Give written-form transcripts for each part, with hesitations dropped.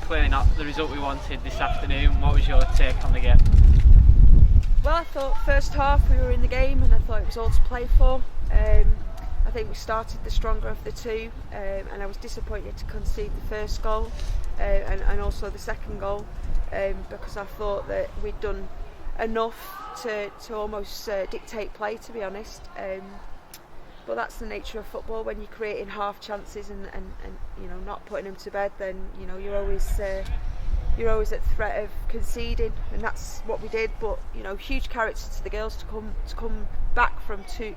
clearly not the result we wanted this afternoon. What was your take on the game? Well, I thought first half we were in the game and I thought it was all to play for. I think we started the stronger of the two, and I was disappointed to concede the first goal and also the second goal, because I thought that we'd done enough to almost dictate play, to be honest. But that's the nature of football. When you're creating half chances and not putting them to bed, then you're always at threat of conceding, and that's what we did. But huge character to the girls to come back from two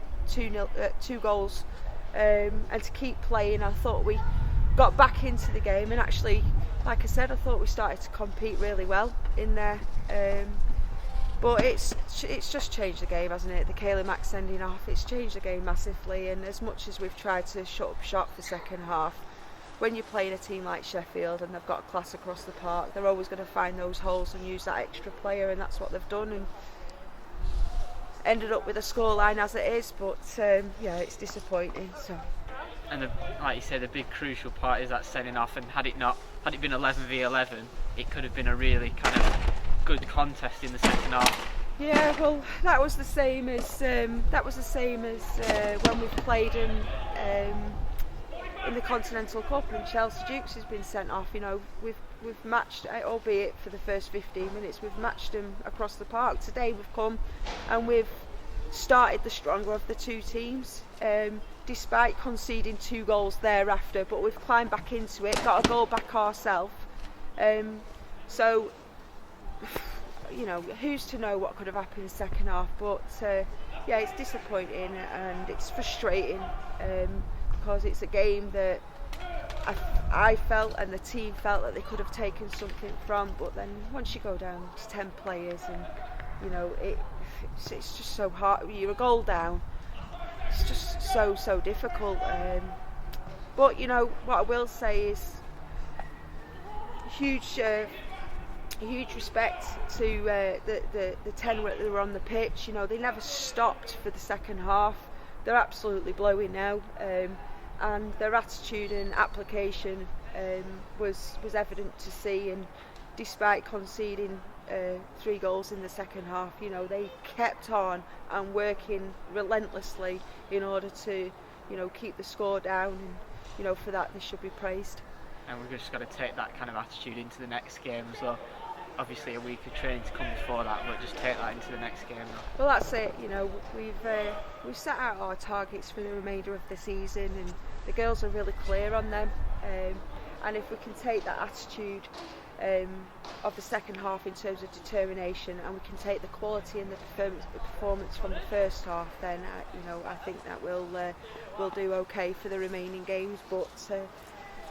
goals and to keep playing. I thought we got back into the game, and actually, like I said, I thought we started to compete really well in there. But it's just changed the game, hasn't it? The Kayla Mack sending off, it's changed the game massively. And as much as we've tried to shut up shop for second half, when you're playing a team like Sheffield and they've got a class across the park, they're always going to find those holes and use that extra player, and that's what they've done. And ended up with a scoreline as it is, but it's disappointing. So. And like you said, the big crucial part is that sending off. And had it been 11v11, it could have been a really kind of good contest in the second half. Yeah, well, that was the same as when we've played in the Continental Cup, and Chelsea Dukes has been sent off. We've matched, albeit for the first 15 minutes, we've matched them across the park. Today we've come and we've started the stronger of the two teams, despite conceding 2 goals thereafter. But we've climbed back into it, got a goal back ourselves. So. Who's to know what could have happened in the second half, but it's disappointing and it's frustrating, because it's a game that I felt and the team felt that they could have taken something from, but then once you go down to 10 players and it's just so hard. You're a goal down, it's just so difficult. But what I will say is huge respect to the 10 that were on the pitch. They never stopped for the second half. They're absolutely blowing now, and their attitude and application was evident to see. And despite conceding 3 goals in the second half, they kept on and working relentlessly in order to keep the score down, and for that they should be praised. And we've just got to take that kind of attitude into the next game as well. Obviously a week of training to come before that, but just take that into the next game now. Well, that's it. We've set out our targets for the remainder of the season, and the girls are really clear on them. And if we can take that attitude of the second half in terms of determination, and we can take the quality and the performance from the first half, then I think that we'll do okay for the remaining games. But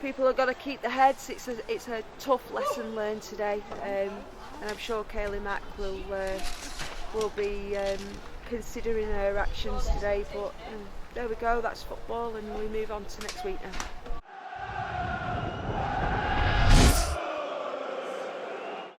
people have got to keep their heads. It's a tough lesson learned today, and I'm sure Kaylee Mack will be considering her actions today. But there we go. That's football, and we move on to next week now.